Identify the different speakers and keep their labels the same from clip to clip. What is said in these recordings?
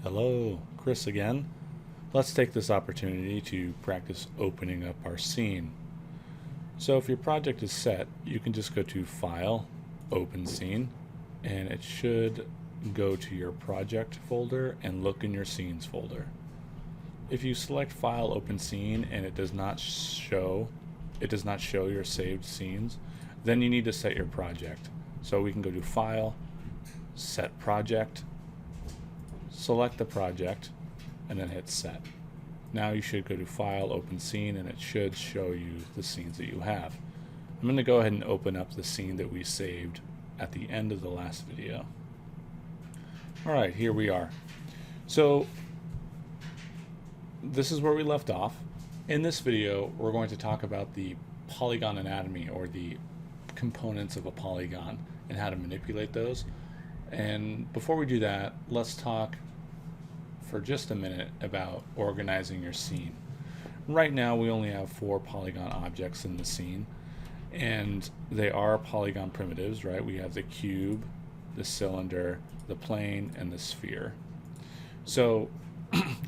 Speaker 1: Hello, Chris again. Let's take this opportunity to practice opening up our scene. So if your project is set, you can just go to File, Open Scene, and it should go to your Project folder and look in your Scenes folder. If you select File, Open Scene and it does not show your saved scenes, then you need to set your project. So we can go to File, Set Project, select the project, and then hit Set. Now you should go to File, Open Scene, and it should show you the scenes that you have. I'm going to go ahead and open up the scene that we saved at the end of the last video. Alright, here we are. So this is where we left off. In this video, we're going to talk about the polygon anatomy, or the components of a polygon, and how to manipulate those. And before we do that, let's talk for just a minute about organizing your scene. Right now we only have 4 polygon objects in the scene, and they are polygon primitives, right? We have the cube, the cylinder, the plane, and the sphere. So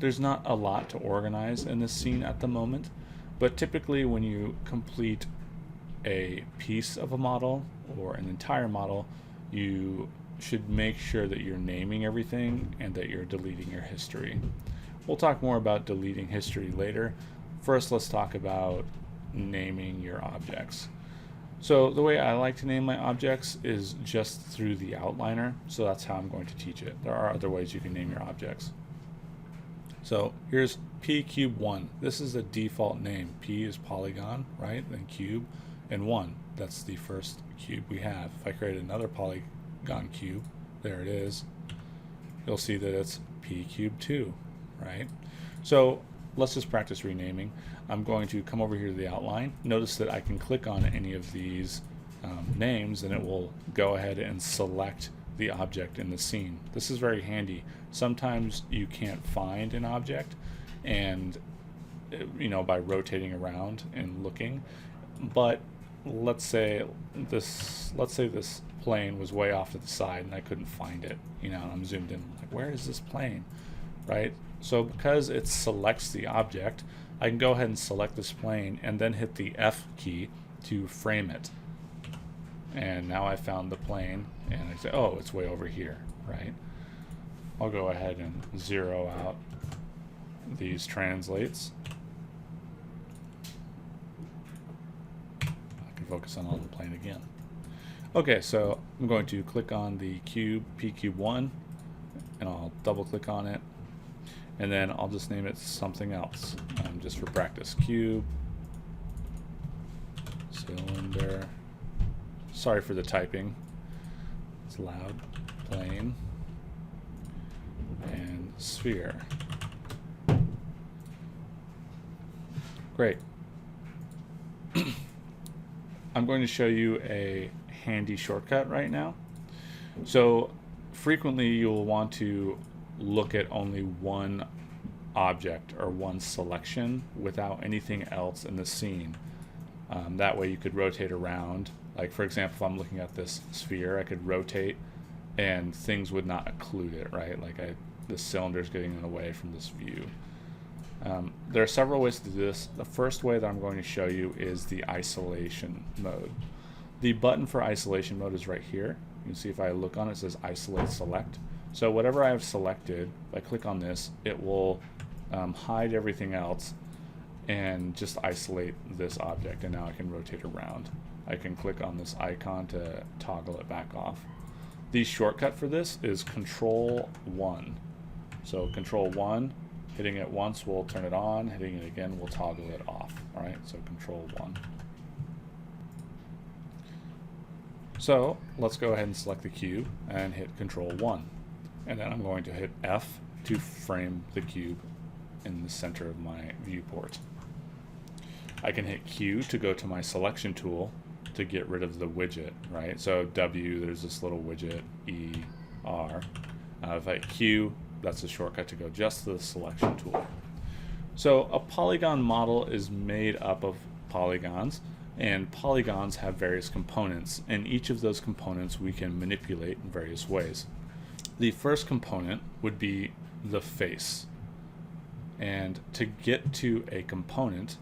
Speaker 1: there's not a lot to organize in this scene at the moment, but typically when you complete a piece of a model or an entire model, you should make sure that you're naming everything and that you're deleting your history. We'll talk more about deleting history later. First, let's talk about naming your objects. So the way I like to name my objects is just through the outliner, so that's how I'm going to teach it. There are other ways you can name your objects. So here's P cube 1. This is the default name. P is polygon, right? Then cube, and 1. That's the first cube we have. If I create another polygon cube, there it is, you'll see that it's P cube 2, right? So let's just practice renaming. I'm going to come over here to the outline. Notice that I can click on any of these names and it will go ahead and select the object in the scene. This is very handy. Sometimes you can't find an object, and by rotating around and looking, but let's say this plane was way off to the side and I couldn't find it, and I'm zoomed in, like, where is this plane, right? So because it selects the object, I can go ahead and select this plane and then hit the F key to frame it, and now I found the plane, and I say, oh, it's way over here, right? I'll go ahead and zero out these translates. Focus on the plane again. Okay, so I'm going to click on the cube, P cube 1, and I'll double click on it, and then I'll just name it something else, just for practice. Cube, cylinder, sorry for the typing, it's loud, plane, and sphere. Great. I'm going to show you a handy shortcut right now. So frequently you'll want to look at only one object or one selection without anything else in the scene. That way you could rotate around. Like, for example, if I'm looking at this sphere, I could rotate and things would not occlude it, right? Like the cylinder's getting in the way from this view. There are several ways to do this. The first way that I'm going to show you is the isolation mode. The button for isolation mode is right here. You can see if I look on it, it says isolate select. So whatever I have selected, if I click on this, it will hide everything else and just isolate this object, and now I can rotate around. I can click on this icon to toggle it back off. The shortcut for this is Control 1. So Control 1, hitting it once will turn it on, hitting it again will toggle it off. Alright, so Control 1. So let's go ahead and select the cube and hit Control 1. And then I'm going to hit F to frame the cube in the center of my viewport. I can hit Q to go to my selection tool to get rid of the widget, right? So W, there's this little widget, E, R. If I hit Q, that's a shortcut to go just to the selection tool. So a polygon model is made up of polygons, and polygons have various components, and each of those components we can manipulate in various ways. The first component would be the face. And to get to a component,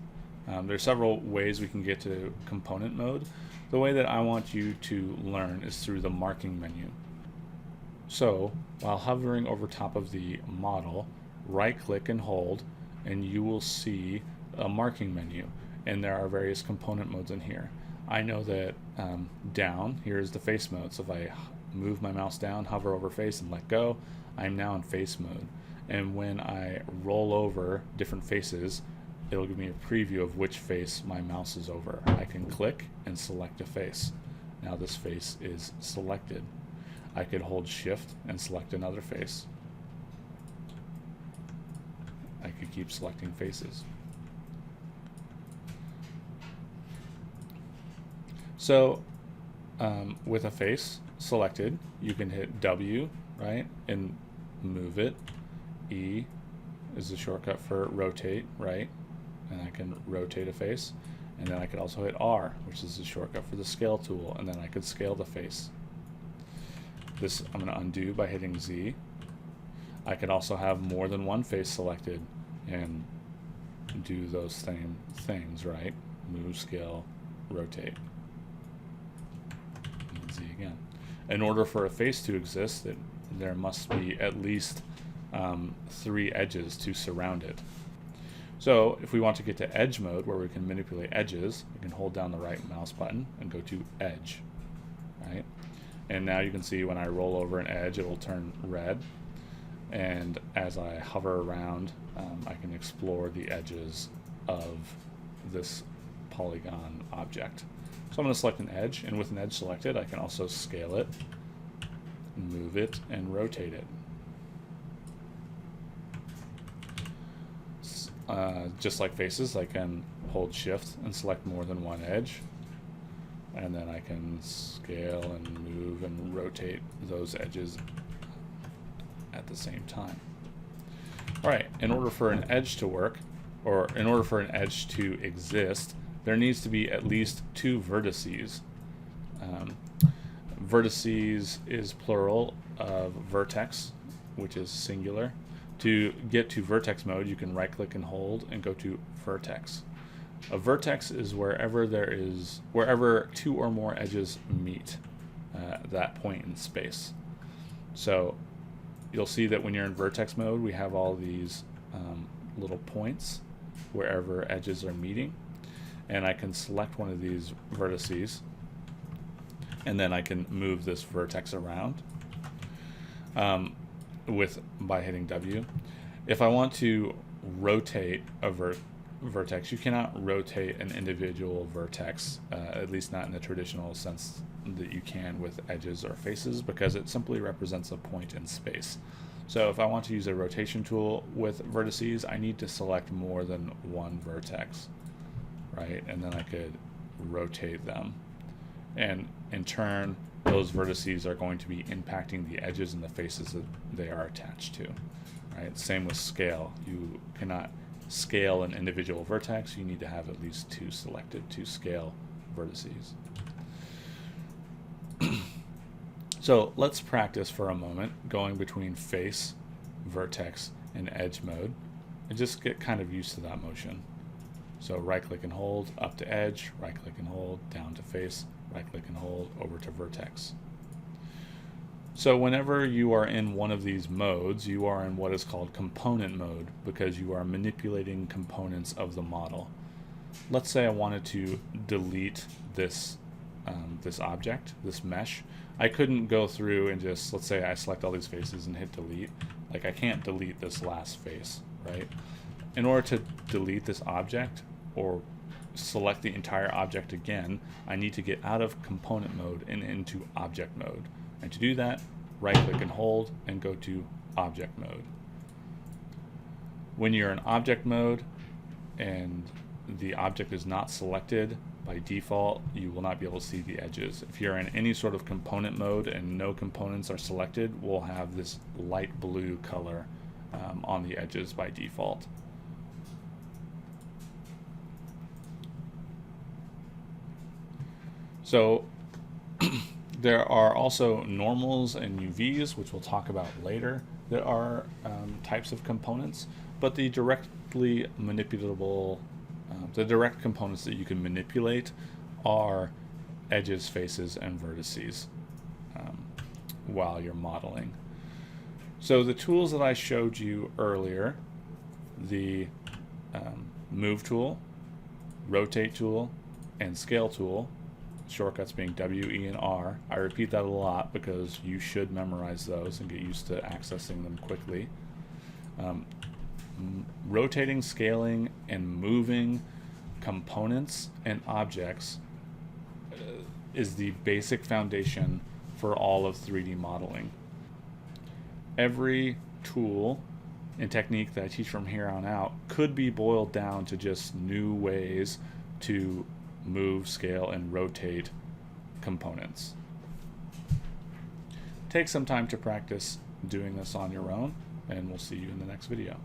Speaker 1: there's several ways we can get to component mode. The way that I want you to learn is through the marking menu. So while hovering over top of the model, right click and hold, and you will see a marking menu, and there are various component modes in here. I know that down here is the face mode, so if I move my mouse down, hover over face and let go, I'm now in face mode. And when I roll over different faces, it'll give me a preview of which face my mouse is over. I can click and select a face. Now this face is selected. I could hold shift and select another face. I could keep selecting faces. So with a face selected, you can hit W, right, and move it. E is the shortcut for rotate, right, and I can rotate a face. And then I could also hit R, which is the shortcut for the scale tool, and then I could scale the face. This I'm going to undo by hitting Z. I could also have more than one face selected and do those same things, right? Move, scale, rotate. And Z again. In order for a face to exist, there must be at least 3 edges to surround it. So if we want to get to edge mode, where we can manipulate edges, we can hold down the right mouse button and go to edge, right? And now you can see when I roll over an edge, it will turn red. And as I hover around, I can explore the edges of this polygon object. So I'm going to select an edge, and with an edge selected, I can also scale it, move it, and rotate it. Just like faces, I can hold shift and select more than one edge, and then I can scale and move and rotate those edges at the same time. Alright, in order for an edge to work, or in order for an edge to exist, there needs to be at least 2 vertices. Vertices is plural of vertex, which is singular. To get to vertex mode, you can right click and hold and go to vertex. A vertex is wherever 2 or more edges meet that point in space. So you'll see that when you're in vertex mode, we have all these little points wherever edges are meeting, and I can select one of these vertices, and then I can move this vertex around by hitting W. If I want to rotate a vertex, you cannot rotate an individual vertex, at least not in the traditional sense that you can with edges or faces, because it simply represents a point in space. So if I want to use a rotation tool with vertices, I need to select more than one vertex, right? And then I could rotate them. And in turn, those vertices are going to be impacting the edges and the faces that they are attached to, right? Same with scale. You cannot scale an individual vertex. You need to have at least 2 selected to scale vertices. So let's practice for a moment going between face, vertex, and edge mode, and just get kind of used to that motion. So right click and hold, up to edge, right click and hold, down to face, right click and hold, over to vertex. So whenever you are in one of these modes, you are in what is called component mode, because you are manipulating components of the model. Let's say I wanted to delete this this object, this mesh. I couldn't go through and just, let's say I select all these faces and hit delete. Like, I can't delete this last face, right? In order to delete this object or select the entire object again, I need to get out of component mode and into object mode. And to do that, right click and hold and go to object mode. When you're in object mode and the object is not selected, by default, you will not be able to see the edges. If you're in any sort of component mode and no components are selected, we'll have this light blue color on the edges by default. So there are also normals and UVs, which we'll talk about later, There are types of components, but the directly manipulatable, the direct components that you can manipulate are edges, faces, and vertices while you're modeling. So the tools that I showed you earlier, the Move tool, Rotate tool, and Scale tool, shortcuts being W, E, and R. I repeat that a lot because you should memorize those and get used to accessing them quickly. Rotating, scaling, and moving components and objects is the basic foundation for all of 3D modeling. Every tool and technique that I teach from here on out could be boiled down to just new ways to move, scale, and rotate components. Take some time to practice doing this on your own, and we'll see you in the next video.